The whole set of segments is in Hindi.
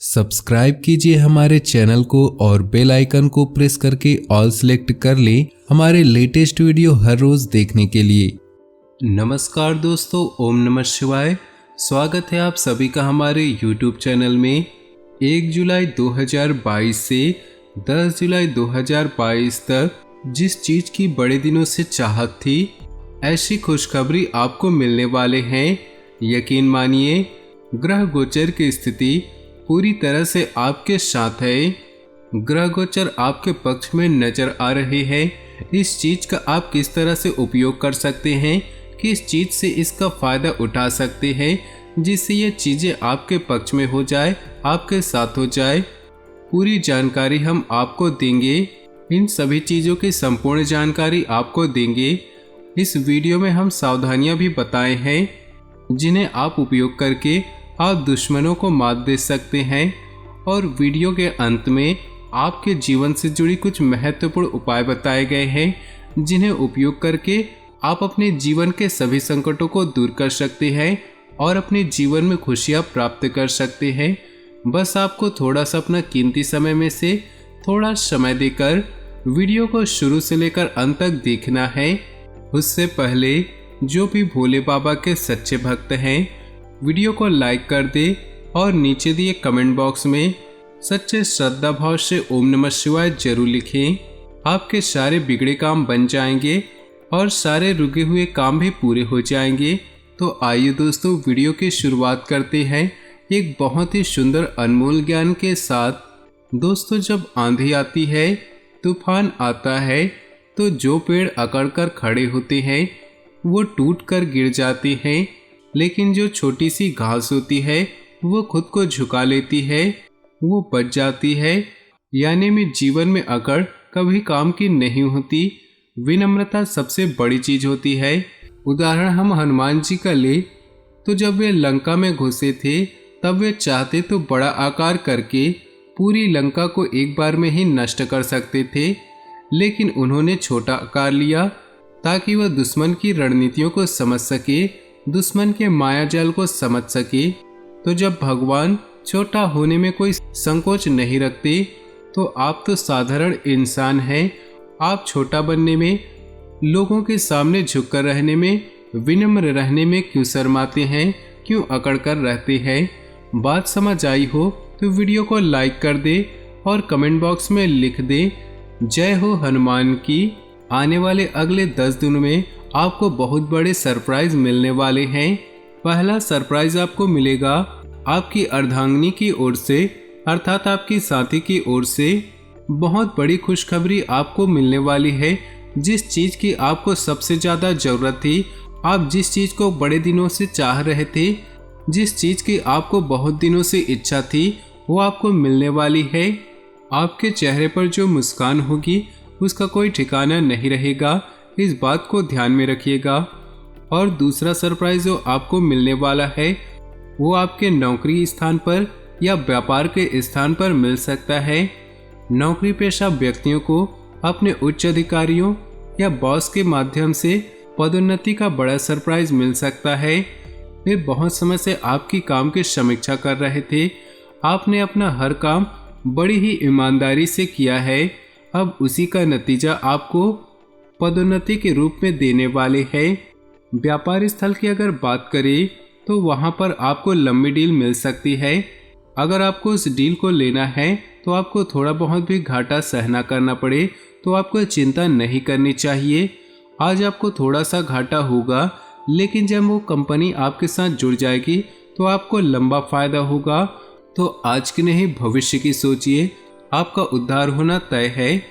सब्सक्राइब कीजिए हमारे चैनल को और बेल आइकन को प्रेस करके ऑल सेलेक्ट कर लें हमारे लेटेस्ट वीडियो हर रोज देखने के लिए। नमस्कार दोस्तों, ओम नमः शिवाय। स्वागत है आप सभी का हमारे YouTube चैनल में। 1 जुलाई 2022 से 10 जुलाई 2022 तक जिस चीज की बड़े दिनों से चाहत थी, ऐसी खुशखबरी आपको मिलने वाले हैं। यकीन मानिए, ग्रह गोचर की स्थिति पूरी तरह से आपके साथ है। ग्रह गोचर आपके पक्ष में नजर आ रहे हैं। इस चीज का आप किस तरह से उपयोग कर सकते हैं, किस चीज से इसका फायदा उठा सकते हैं जिससे ये चीजें आपके पक्ष में हो जाए, आपके साथ हो जाए, पूरी जानकारी हम आपको देंगे। इन सभी चीजों की संपूर्ण जानकारी आपको देंगे। इस वीडियो में हम सावधानियां भी बताए हैं जिन्हें आप उपयोग करके आप दुश्मनों को मात दे सकते हैं। और वीडियो के अंत में आपके जीवन से जुड़ी कुछ महत्वपूर्ण उपाय बताए गए हैं जिन्हें उपयोग करके आप अपने जीवन के सभी संकटों को दूर कर सकते हैं और अपने जीवन में खुशियां प्राप्त कर सकते हैं। बस आपको थोड़ा सा अपना कीमती समय में से थोड़ा समय देकर वीडियो को शुरू से लेकर अंत तक देखना है। उससे पहले जो भी भोले बाबा के सच्चे भक्त हैं, वीडियो को लाइक कर दे और नीचे दिए कमेंट बॉक्स में सच्चे श्रद्धा भाव से ओम नमः शिवाय जरूर लिखें। आपके सारे बिगड़े काम बन जाएंगे और सारे रुके हुए काम भी पूरे हो जाएंगे। तो आइए दोस्तों, वीडियो की शुरुआत करते हैं एक बहुत ही सुंदर अनमोल ज्ञान के साथ। दोस्तों, जब आंधी आती है, तूफान आता है, तो जो पेड़ अकड़ कर खड़े होते हैं वो टूट कर गिर जाते हैं, लेकिन जो छोटी सी घास होती है वो खुद को झुका लेती है, वो बच जाती है। यानी में जीवन में अकड़ कभी काम की नहीं होती। विनम्रता सबसे बड़ी चीज होती है। उदाहरण हम हनुमान जी का ले तो जब वे लंका में घुसे थे तब वे चाहते तो बड़ा आकार करके पूरी लंका को एक बार में ही नष्ट कर सकते थे, लेकिन उन्होंने छोटा आकार लिया ताकि वह दुश्मन की रणनीतियों को समझ सके, दुश्मन के मायाजाल को समझ सके। तो जब भगवान छोटा होने में कोई संकोच नहीं रखते, तो आप तो साधारण इंसान हैं। आप छोटा बनने में, लोगों के सामने झुककर रहने में, विनम्र रहने में क्यों शर्माते हैं, क्यों अकड़ कर रहते हैं? बात समझ आई हो तो वीडियो को लाइक कर दे और कमेंट बॉक्स में लिख दे जय हो हनुमान की। आने वाले अगले 10 दिनों में आपको बहुत बड़े सरप्राइज मिलने वाले हैं। पहला सरप्राइज आपको मिलेगा आपकी अर्धांगिनी की ओर से, अर्थात आपकी साथी की ओर से। बहुत बड़ी खुशखबरी आपको मिलने वाली है। जिस चीज की आपको सबसे ज्यादा जरूरत थी, आप जिस चीज को बड़े दिनों से चाह रहे थे, जिस चीज की आपको बहुत दिनों से इच्छा थी, वो आपको मिलने वाली है। आपके चेहरे पर जो मुस्कान होगी उसका कोई ठिकाना नहीं रहेगा, इस बात को ध्यान में रखिएगा। और दूसरा सरप्राइज जो आपको मिलने वाला है वो आपके नौकरी स्थान पर या व्यापार के स्थान पर मिल सकता है। नौकरी पेशा व्यक्तियों को अपने उच्च अधिकारियों या बॉस के माध्यम से पदोन्नति का बड़ा सरप्राइज मिल सकता है। वे बहुत समय से आपकी काम की समीक्षा कर रहे थे। आपने अपना हर काम बड़ी ही ईमानदारी से किया है। अब उसी का नतीजा आपको पदोन्नति के रूप में देने वाले हैं। व्यापार स्थल की अगर बात करें तो वहां पर आपको लंबी डील मिल सकती है। अगर आपको उस डील को लेना है तो आपको थोड़ा बहुत भी घाटा सहना करना पड़े तो आपको चिंता नहीं करनी चाहिए। आज आपको थोड़ा सा घाटा होगा, लेकिन जब वो कंपनी आपके साथ जुड़ जाएगी तो आपको लंबा फायदा होगा। तो आज की नहीं, भविष्य की सोचिए, आपका उद्धार होना तय है।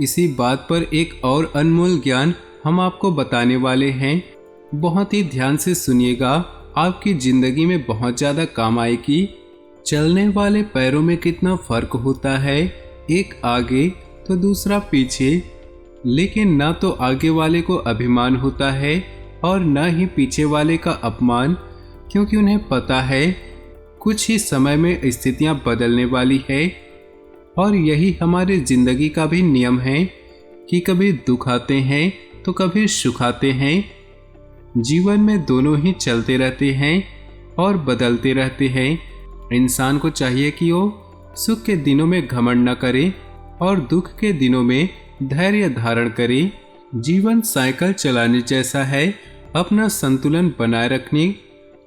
इसी बात पर एक और अनमोल ज्ञान हम आपको बताने वाले हैं। बहुत ही ध्यान से सुनिएगा, आपकी जिंदगी में बहुत ज्यादा काम आएगी। चलने वाले पैरों में कितना फर्क होता है, एक आगे तो दूसरा पीछे, लेकिन ना तो आगे वाले को अभिमान होता है और ना ही पीछे वाले का अपमान, क्योंकि उन्हें पता है कुछ ही समय में स्थितियां बदलने वाली है। और यही हमारी जिंदगी का भी नियम है कि कभी दुख आते हैं तो कभी सुख आते हैं। जीवन में दोनों ही चलते रहते हैं और बदलते रहते हैं। इंसान को चाहिए कि वो सुख के दिनों में घमंड न करे और दुख के दिनों में धैर्य धारण करे। जीवन साइकिल चलाने जैसा है, अपना संतुलन बनाए रखने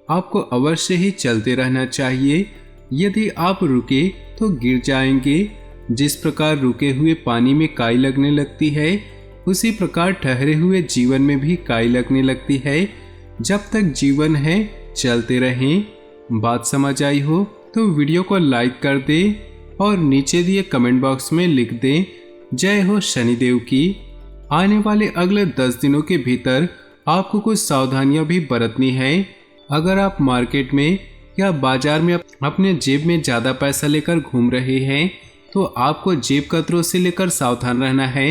आपको अवश्य ही चलते रहना चाहिए। यदि आप रुके तो गिर जाएंगे। जिस प्रकार रुके हुए पानी में काई लगने लगती है, उसी प्रकार ठहरे हुए जीवन में भी काई लगने लगती है। जब तक जीवन है चलते रहें। बात समझ आई हो तो वीडियो को लाइक कर दें और नीचे दिए कमेंट बॉक्स में लिख दें जय हो शनिदेव की। आने वाले अगले 10 दिनों के भीतर आपको कुछ सावधानियां भी बरतनी है। अगर आप मार्केट में या बाजार में अपने जेब में ज़्यादा पैसा लेकर घूम रहे हैं तो आपको जेब कतरों से लेकर सावधान रहना है।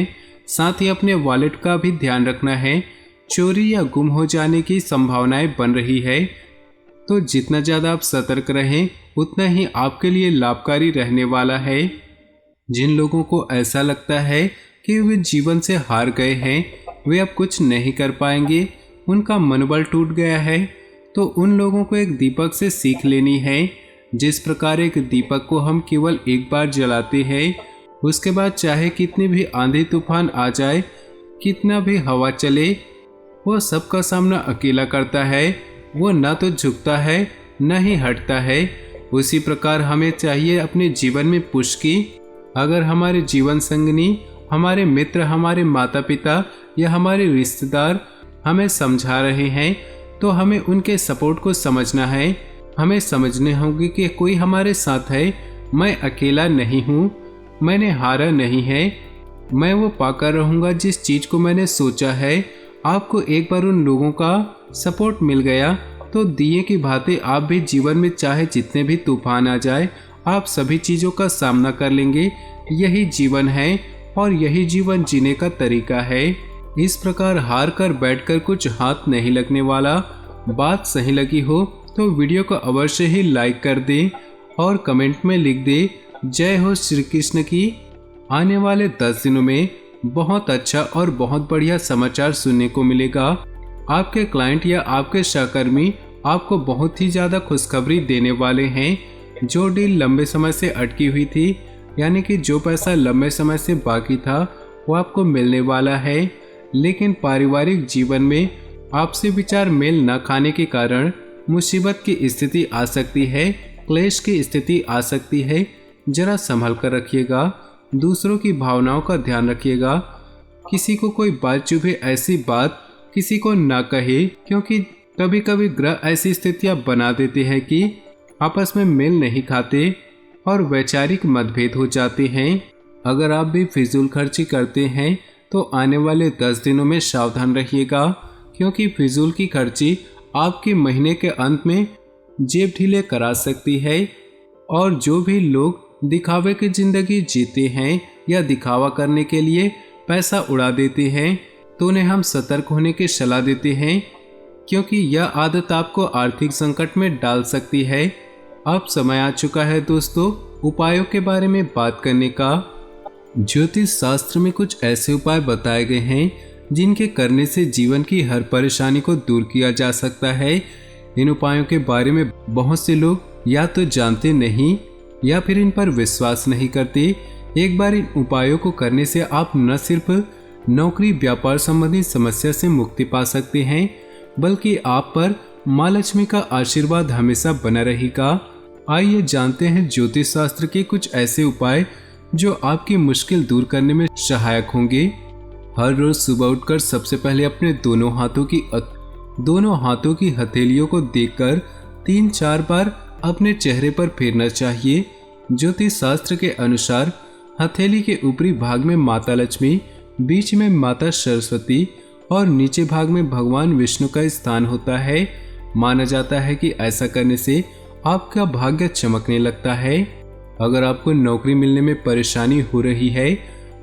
साथ ही अपने वॉलेट का भी ध्यान रखना है। चोरी या गुम हो जाने की संभावनाएं बन रही है, तो जितना ज़्यादा आप सतर्क रहें उतना ही आपके लिए लाभकारी रहने वाला है। जिन लोगों को ऐसा लगता है कि वे जीवन से हार गए हैं, वे अब कुछ नहीं कर पाएंगे, उनका मनोबल टूट गया है, तो उन लोगों को एक दीपक से सीख लेनी है। जिस प्रकार एक दीपक को हम केवल एक बार जलाते हैं, उसके बाद चाहे कितनी भी आंधी तूफान आ जाए, कितना भी हवा चले, वो सबका सामना अकेला करता है। वो न तो झुकता है न ही हटता है। उसी प्रकार हमें चाहिए अपने जीवन में पुश की। अगर हमारे जीवन संगनी, हमारे मित्र, हमारे माता पिता या हमारे रिश्तेदार हमें समझा रहे हैं तो हमें उनके सपोर्ट को समझना है। हमें समझने होंगे कि कोई हमारे साथ है। मैं अकेला नहीं हूँ, मैंने हारा नहीं है, मैं वो पाकर रहूँगा जिस चीज़ को मैंने सोचा है। आपको एक बार उन लोगों का सपोर्ट मिल गया तो दिए की भांति आप भी जीवन में चाहे जितने भी तूफान आ जाए, आप सभी चीज़ों का सामना कर लेंगे। यही जीवन है और यही जीवन जीने का तरीका है। इस प्रकार हार कर बैठकर कुछ हाथ नहीं लगने वाला। बात सही लगी हो तो वीडियो को अवश्य ही लाइक कर दें और कमेंट में लिख दें जय हो श्री कृष्ण की। आने वाले 10 दिनों में बहुत अच्छा और बहुत बढ़िया समाचार सुनने को मिलेगा। आपके क्लाइंट या आपके सहकर्मी आपको बहुत ही ज़्यादा खुशखबरी देने वाले हैं। जो डील लंबे समय से अटकी हुई थी, यानी कि जो पैसा लंबे समय से बाकी था, वो आपको मिलने वाला है। लेकिन पारिवारिक जीवन में आपसे विचार मेल न खाने के कारण मुसीबत की स्थिति आ सकती है, क्लेश की स्थिति आ सकती है। जरा संभल कर रखिएगा। दूसरों की भावनाओं का ध्यान रखिएगा। किसी को कोई बात चुभे ऐसी बात किसी को ना कहे, क्योंकि कभी कभी ग्रह ऐसी स्थितियां बना देते हैं कि आपस में मेल नहीं खाते और वैचारिक मतभेद हो जाते हैं। अगर आप भी फिजूल खर्ची करते हैं तो आने वाले 10 दिनों में सावधान रहिएगा, क्योंकि फिजूल की खर्ची आपके महीने के अंत में जेब ढीले करा सकती है। और जो भी लोग दिखावे की जिंदगी जीते हैं या दिखावा करने के लिए पैसा उड़ा देते हैं, तो उन्हें हम सतर्क होने की सलाह देते हैं, क्योंकि यह आदत आपको आर्थिक संकट में डाल सकती है। अब समय आ चुका है दोस्तों उपायों के बारे में बात करने का। ज्योतिष शास्त्र में कुछ ऐसे उपाय बताए गए हैं जिनके करने से जीवन की हर परेशानी को दूर किया जा सकता है। इन उपायों के बारे में बहुत से लोग या तो जानते नहीं या फिर इन पर विश्वास नहीं करते। एक बार इन उपायों को करने से आप न सिर्फ नौकरी व्यापार संबंधी समस्या से मुक्ति पा सकते हैं, बल्कि आप पर माँ लक्ष्मी का आशीर्वाद हमेशा बना रहेगा। आइए जानते हैं ज्योतिष शास्त्र के कुछ ऐसे उपाय जो आपकी मुश्किल दूर करने में सहायक होंगे। हर रोज सुबह उठकर सबसे पहले अपने दोनों हाथों की हथेलियों को देखकर 3-4 बार अपने चेहरे पर फेरना चाहिए। ज्योतिष शास्त्र के अनुसार हथेली के ऊपरी भाग में माता लक्ष्मी, बीच में माता सरस्वती और नीचे भाग में भगवान विष्णु का स्थान होता है। माना जाता है कि ऐसा करने से आपका भाग्य चमकने लगता है। अगर आपको नौकरी मिलने में परेशानी हो रही है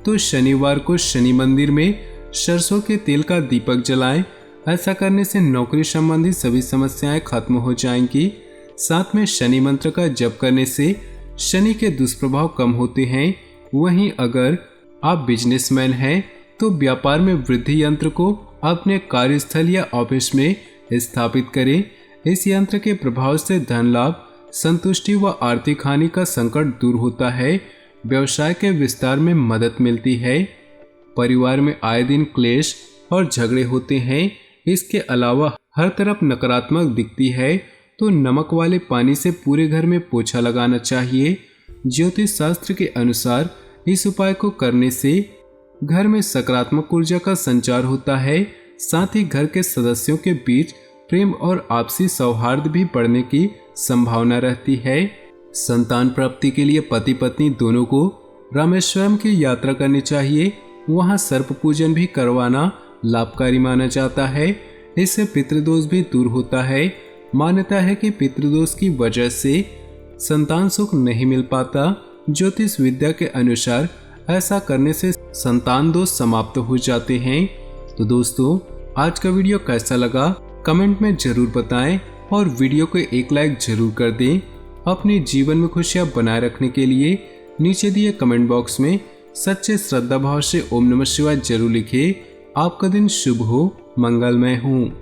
तो शनिवार को शनि मंदिर में सरसों के तेल का दीपक जलाएं। ऐसा करने से नौकरी संबंधी सभी समस्याएं खत्म हो जाएंगी। साथ में शनि मंत्र का जप करने से शनि के दुष्प्रभाव कम होते हैं। वहीं अगर आप बिजनेसमैन हैं तो व्यापार में वृद्धि यंत्र को अपने कार्यस्थल या ऑफिस में स्थापित करें। इस यंत्र के प्रभाव से धन लाभ, संतुष्टि व आर्थिक हानि का संकट दूर होता है। व्यवसाय के विस्तार में मदद मिलती है। परिवार में आए दिन क्लेश और झगड़े होते हैं। इसके अलावा हर तरफ नकारात्मक दिखती है, तो नमक वाले पानी से पूरे घर में पोछा लगाना चाहिए। ज्योतिष शास्त्र के अनुसार इस उपाय को करने से घर में सकारात्मक ऊर्जा का संचार होता है। साथ ही घर के सदस्यों के बीच प्रेम और आपसी सौहार्द भी बढ़ने की संभावना रहती है। संतान प्राप्ति के लिए पति पत्नी दोनों को रामेश्वरम की यात्रा करनी चाहिए। वहां सर्प पूजन भी करवाना लाभकारी माना जाता है। इससे पितृदोष भी दूर होता है। मान्यता है कि पितृदोष की वजह से संतान सुख नहीं मिल पाता। ज्योतिष विद्या के अनुसार ऐसा करने से संतान दोष समाप्त हो जाते हैं। तो दोस्तों, आज का वीडियो कैसा लगा कमेंट में जरूर बताएं और वीडियो को एक लाइक जरूर कर दें। अपने जीवन में खुशियां बनाए रखने के लिए नीचे दिए कमेंट बॉक्स में सच्चे श्रद्धा भाव से ओम नमः शिवाय जरूर लिखें। आपका दिन शुभ हो, मंगलमय हो।